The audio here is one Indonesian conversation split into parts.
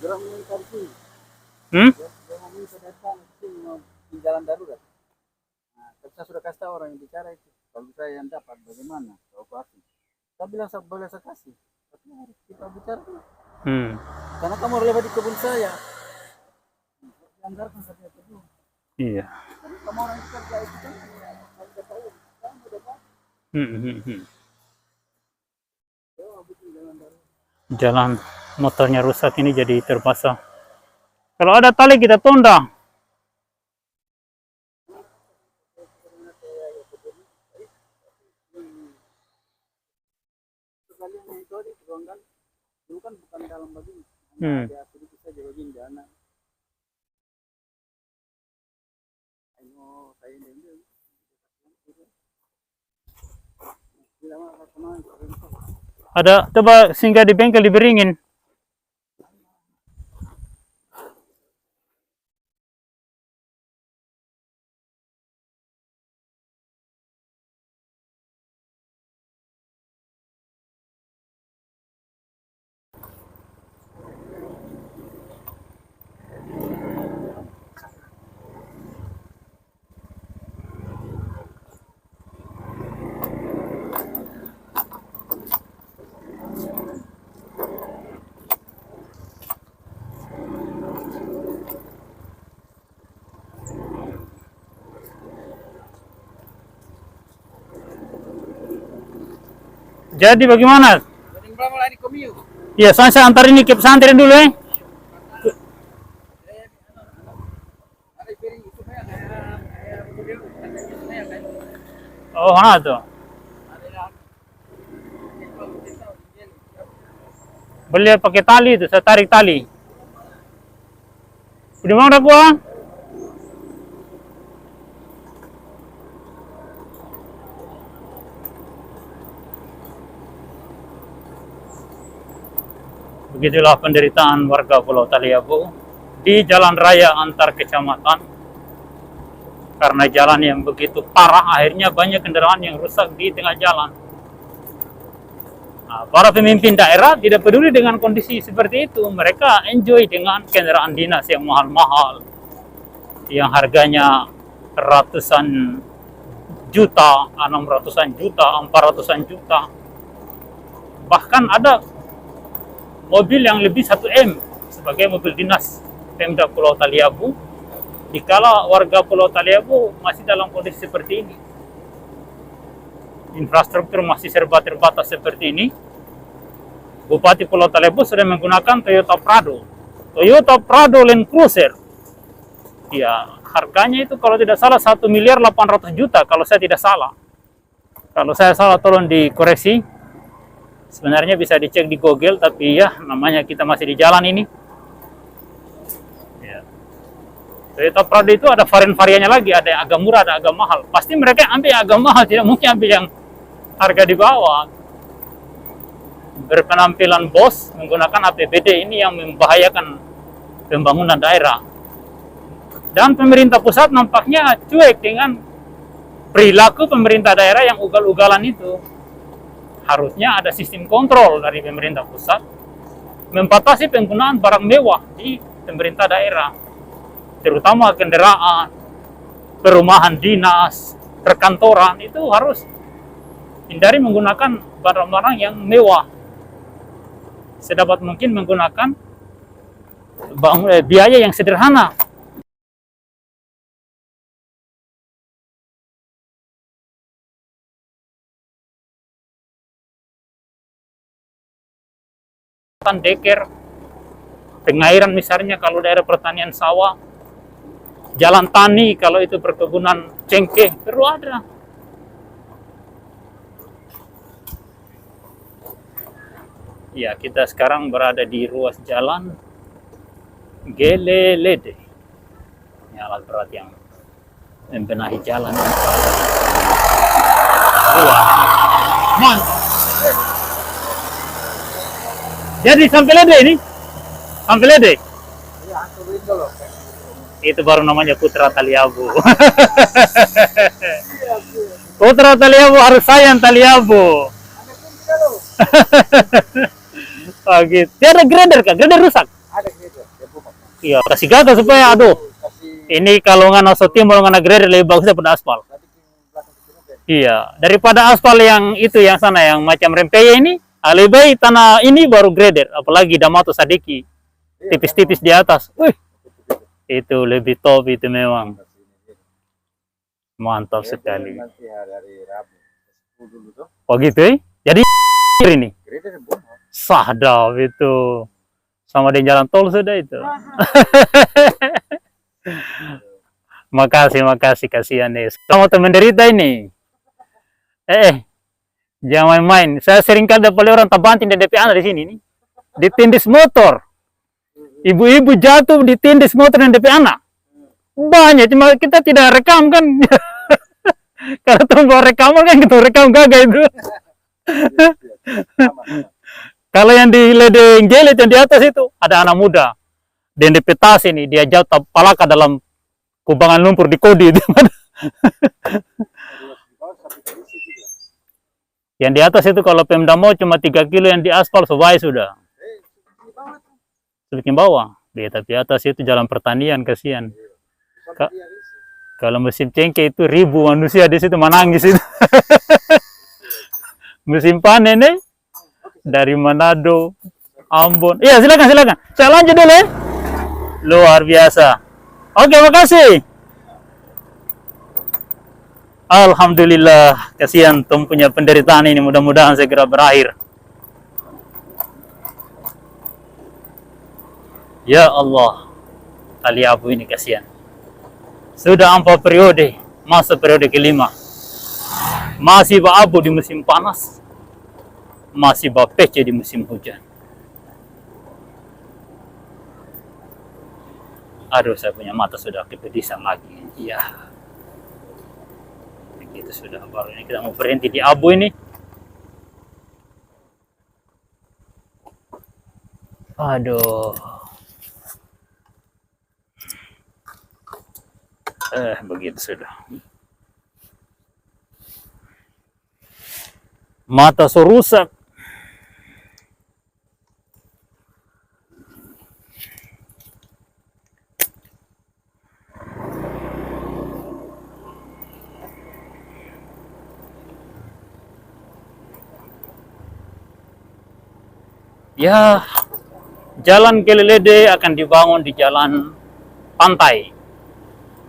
Hmm? Dia mau minta datang di jalan darurat. Nah, tapi saya sudah kasih tahu orang yang bicara itu. Kalau saya yang dapat bagaimana? Evakuasi. Saya bilang saya boleh saya kasih. Tapi harus kita bicara dulu. Karena kamu lewat di kebun saya. Anggarkan saja dulu. Iya. Kamu orang itu kerja itu kan. Jalan motornya rusak ini jadi terpaksa. Kalau ada tali kita tunda. Dulu kan bukan dalam begini. Ada sedikit saja begini dana. Ayo saya ini. Ada, coba singgah di bengkel diberingin. Jadi bagaimana? Iya, saya antar ini ke pesantren dulu ya. Oh, mana tuh? Beli pakai tali itu, saya tarik tali. Di mana gua? Begitulah penderitaan warga Pulau Taliabu di jalan raya antar kecamatan. Karena jalan yang begitu parah, akhirnya banyak kendaraan yang rusak di tengah jalan. Nah, para pemimpin daerah tidak peduli dengan kondisi seperti itu. Mereka enjoy dengan kendaraan dinas yang mahal-mahal, yang harganya ratusan juta, 600-an juta, 400-an juta. Bahkan ada mobil yang lebih 1 M sebagai mobil dinas Pemda Pulau Taliabu, dikala warga Pulau Taliabu masih dalam kondisi seperti ini. Infrastruktur masih serba terbatas seperti ini. Bupati Pulau Taliabu sudah menggunakan Toyota Prado Land Cruiser. Ya, harganya itu kalau tidak salah 1.800.000.000 kalau saya tidak salah. Kalau saya salah tolong dikoreksi. Sebenarnya bisa dicek di Google, tapi ya namanya kita masih di jalan ini. Ya. Toyota Prado itu ada varian-variannya lagi, ada yang agak murah, ada agak mahal. Pasti mereka ambil yang agak mahal, tidak mungkin ambil yang harga di bawah. Berpenampilan bos menggunakan APBD ini yang membahayakan pembangunan daerah. Dan pemerintah pusat nampaknya cuek dengan perilaku pemerintah daerah yang ugal-ugalan itu. Harusnya ada sistem kontrol dari pemerintah pusat membatasi penggunaan barang mewah di pemerintah daerah, terutama kendaraan, perumahan dinas, perkantoran. Itu harus hindari menggunakan barang-barang yang mewah. Sedapat mungkin menggunakan biaya yang sederhana. Deker, pengairan misalnya kalau daerah pertanian sawah, jalan tani kalau itu perkebunan cengkeh, perlu ada. Ya, kita sekarang berada di ruas jalan Gelelede. Ini alat berat yang membenahi jalan. Mantap. Jadi sampai Lede ini? Sampai Lede? Iya, itu loh. Itu baru namanya Putra Taliabu. Putra Taliabu harus sayang Taliabu. Oh gitu. Dia ada grader kah? Grader rusak? Ada grader. Iya, kasih gagal supaya aduh. kasih Ini kalau nggak naso timbul nggak grader lebih bagus daripada aspal. tadi ke belakang ke sini kan. Iya, daripada aspal yang itu yang sana yang macam rempeyek ini, lebih baik tanah ini baru grader, apalagi Damato Sadiki Iya, tipis-tipis di atas. Wih, itu lebih top itu memang. kasih ini. Mantap Ya, sekali. nanti hari Rabu 10 dulu tuh. Oh gitu ya? Jadi ini Grader buang. sadap itu sama di jalan tol sudah itu. Makasih kasihan nih. Kamu teman derita ini. Jangan main-main. Saya sering kali dapat orang tabanting di DP anak di sini nih. Ditindis motor. Ibu-ibu jatuh ditindis motor dan DP anak. Banyak, cuma kita tidak rekam kan. Kalau tuh bawa rekaman kan kita rekam gagal itu. Kalau yang di ledeng gelet yang di atas itu ada anak muda. Dan di petas ini dia jatuh palaka dalam kubangan lumpur di Kodi itu. Yang di atas itu kalau Pemda mau cuma 3 kilo yang di aspal sebaik sudah. Semakin bawah. Di tapi atas itu jalan pertanian kasihan. Kalau musim cengkeh itu ribu manusia di situ menangis itu. Musim panen nih dari Manado, Ambon. Iya silakan. Saya lanjut dulu ya. Luar biasa. Oke, makasih. Alhamdulillah, kasihan Tom punya penderitaan ini mudah-mudahan segera berakhir. Ya Allah, tali abu ini kasihan. Sudah 4 periode, masuk periode kelima. Masih abu di musim panas, masih PC di musim hujan. Aduh, saya punya mata sudah kepedisan lagi. Iya. Begitu sudah, baru ini kita mau berhenti di abu ini. Aduh. Begitu sudah. Mata so rusak. Ya, jalan Kelelede akan dibangun di jalan pantai.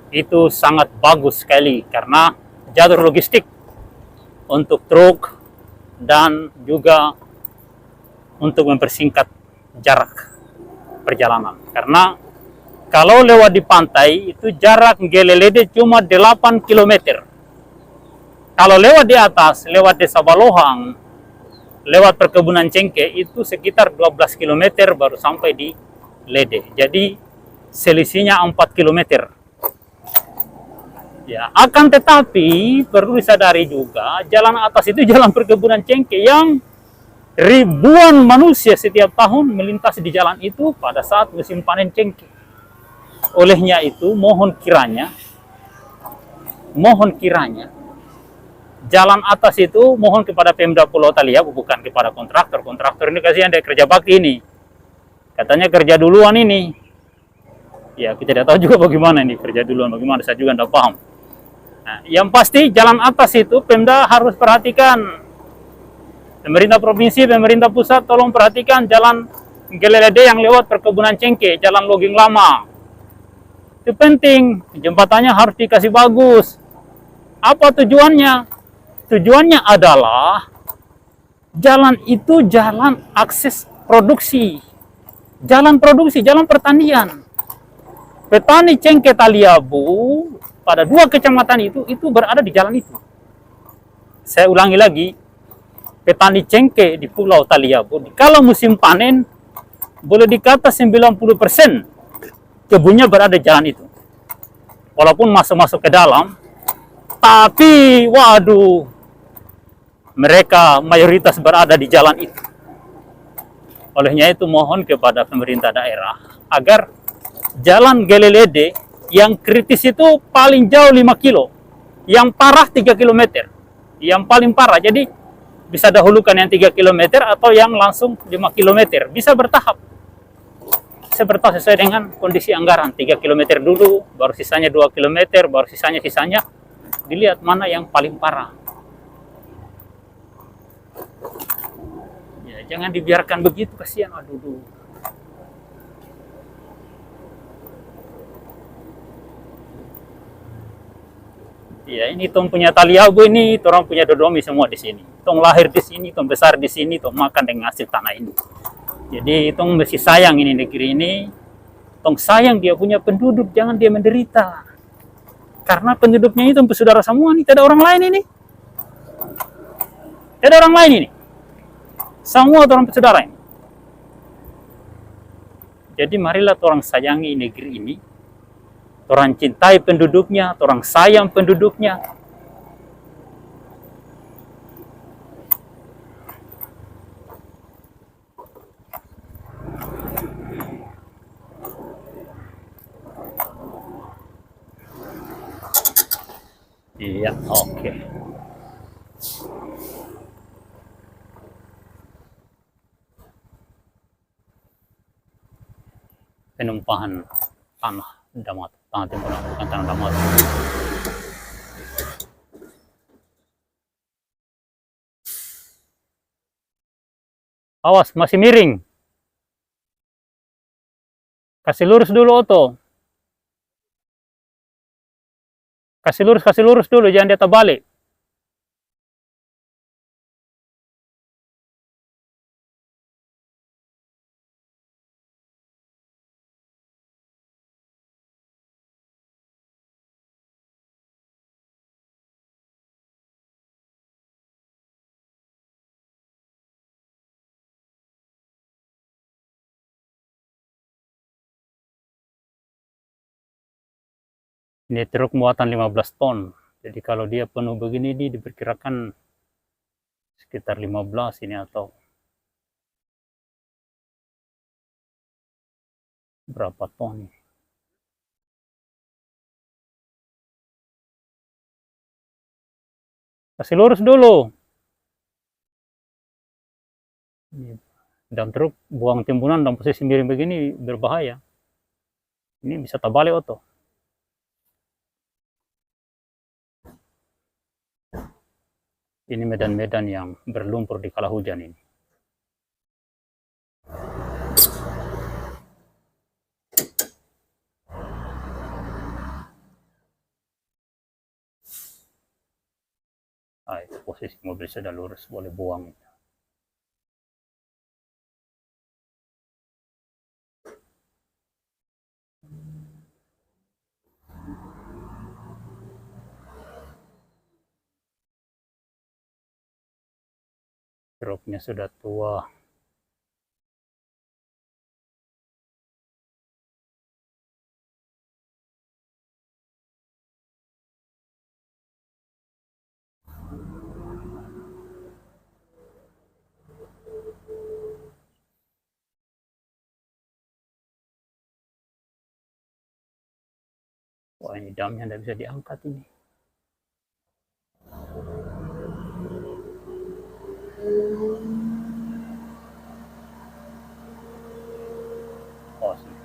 Itu sangat bagus sekali karena jalur logistik untuk truk dan juga untuk mempersingkat jarak perjalanan. Karena kalau lewat di pantai itu jarak Kelelede cuma 8 km. Kalau lewat di atas, lewat Desa Balohang, lewat perkebunan cengkeh itu sekitar 12 km baru sampai di Lede. Jadi selisihnya 4 km. Ya, akan tetapi perlu disadari juga jalan atas itu jalan perkebunan cengkeh yang ribuan manusia setiap tahun melintasi di jalan itu pada saat musim panen cengkeh. Olehnya itu mohon kiranya jalan atas itu mohon kepada Pemda Pulau Taliabu, bukan kepada kontraktor. Kontraktor ini kasihan dari kerja bakti ini. Katanya kerja duluan ini. Ya, kita tidak tahu juga bagaimana ini kerja duluan, bagaimana saya juga tidak paham. Nah, yang pasti jalan atas itu Pemda harus perhatikan. Pemerintah provinsi, pemerintah pusat tolong perhatikan jalan Kelelede yang lewat perkebunan cengkeh, jalan logging lama. Itu penting, jembatannya harus dikasih bagus. Apa tujuannya? Tujuannya adalah jalan itu jalan akses produksi. Jalan produksi, jalan pertanian. Petani cengkeh Taliabu pada 2 kecamatan itu berada di jalan itu. Saya ulangi lagi, petani cengkeh di Pulau Taliabu, kalau musim panen, boleh dikata 90% kebunnya berada di jalan itu. Walaupun masuk-masuk ke dalam, tapi waduh, mereka mayoritas berada di jalan itu. Olehnya itu mohon kepada pemerintah daerah agar jalan Kelelede yang kritis itu paling jauh 5 kilo, yang parah 3 km, yang paling parah. Jadi bisa dahulukan yang 3 km atau yang langsung 5 km, bisa bertahap. bisa bertahap sesuai dengan kondisi anggaran. 3 kilometer dulu, baru sisanya 2 kilometer, baru sisanya dilihat mana yang paling parah. Ya, jangan dibiarkan begitu, kasihan. Aduh. Ya, ini tong punya tali abu ini, orang punya dodomi semua di sini. Tong lahir di sini, tong besar di sini, tong makan dengan hasil tanah ini. Jadi tong mesti sayang ini negeri ini. Tong sayang dia punya penduduk, jangan dia menderita. Karena penduduknya itu saudara semua nih, tidak ada orang lain ini. Tidak ada orang lain ini. Semua orang saudara ini. Jadi marilah orang sayangi negeri ini. Orang cintai penduduknya, orang sayang penduduknya. Iya, oke. Penumpahan tanah damat, tanah timbunan, bukan tanah damat. Awas, masih miring. Kasih lurus dulu, Oto. Kasih lurus dulu, jangan dia terbalik. Ini truk muatan 15 ton. Jadi kalau dia penuh begini, ini diperkirakan sekitar 15 ini atau berapa ton. Kasih lurus dulu. Dan truk buang timbunan dalam posisi miring begini berbahaya. Ini bisa terbalik, Oto. Ini medan-medan yang berlumpur di kala hujan ini. Posisi mobil sudah lurus, boleh buang. Truknya sudah tua. Wah, ini damnya tidak bisa diangkat ini. Oh, sini.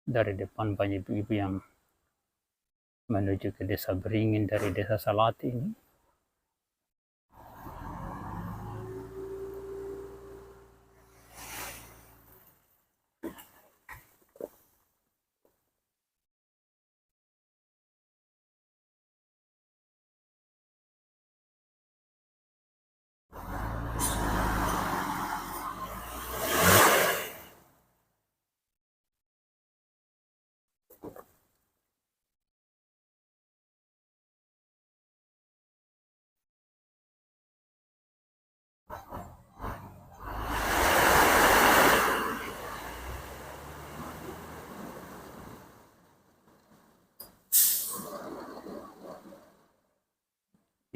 Dari depan banyak ibu-ibu yang menuju ke desa Beringin dari desa Salati ini.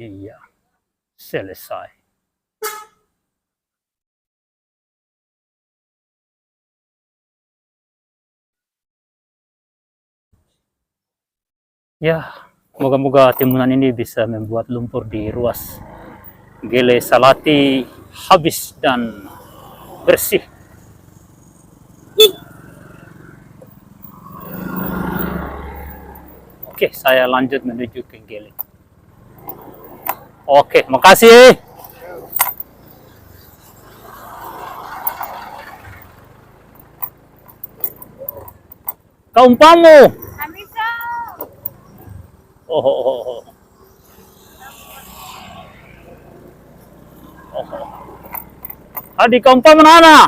Iya, selesai. Ya, moga-moga timunan ini bisa membuat lumpur di ruas Gele Salati habis dan bersih. Oke, saya lanjut menuju ke Gele. Oke, makasih. Kaumpamu. Oh, oh, oh, oh. Adik kaumpa mana?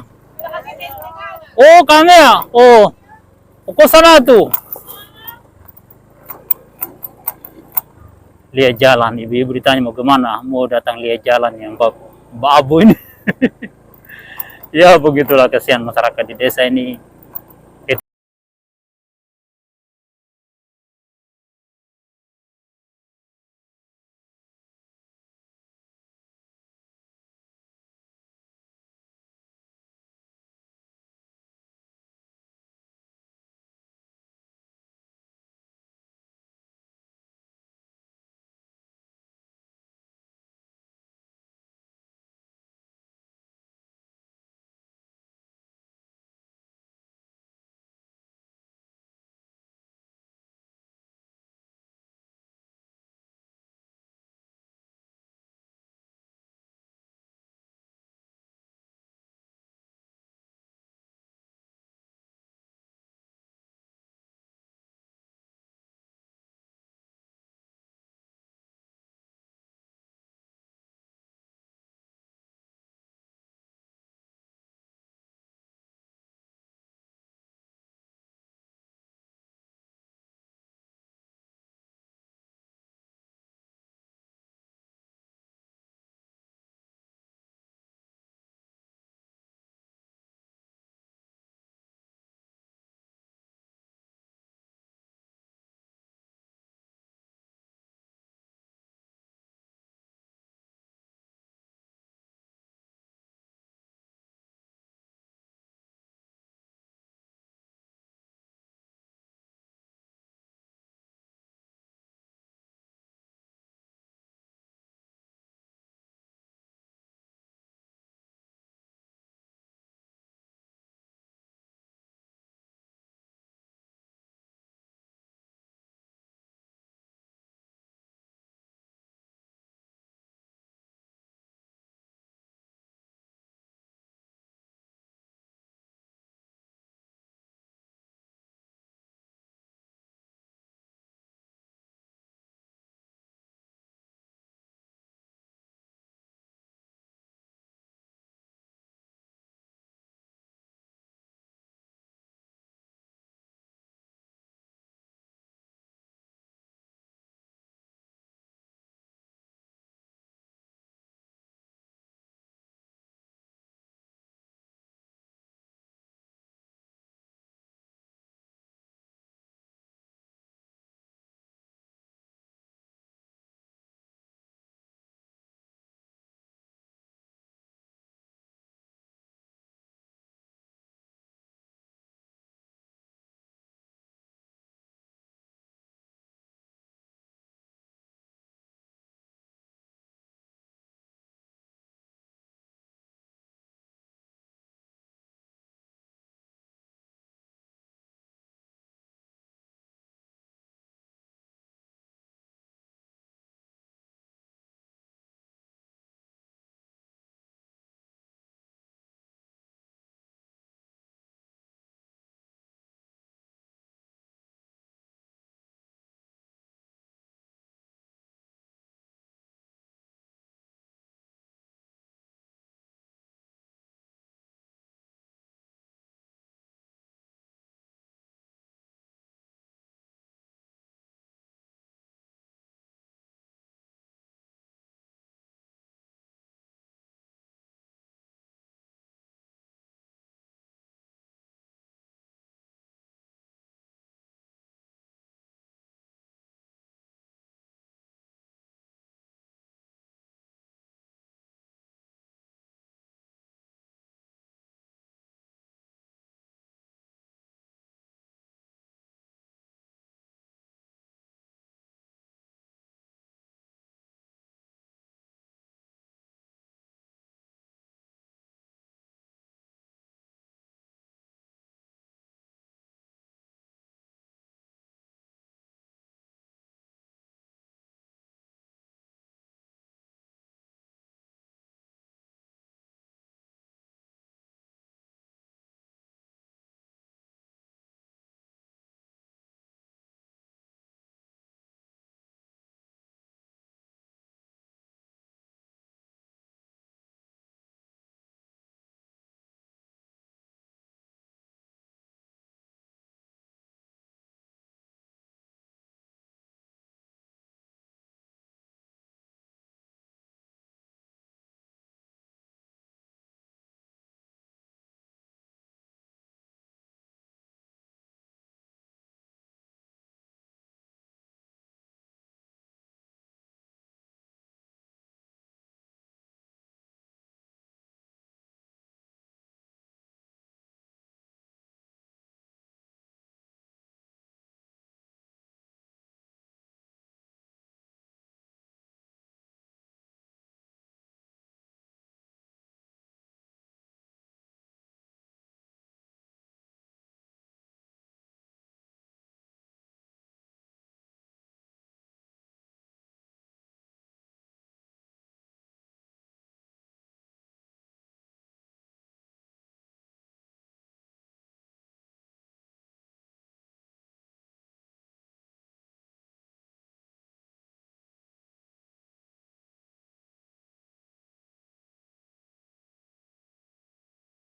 Oh, kami ya. Oh, uko sana tuh. Lihat jalan, ibu-ibu ditanya mau kemana? Mau datang lihat jalan yang babu ini. Ya begitulah kasihan masyarakat di desa ini.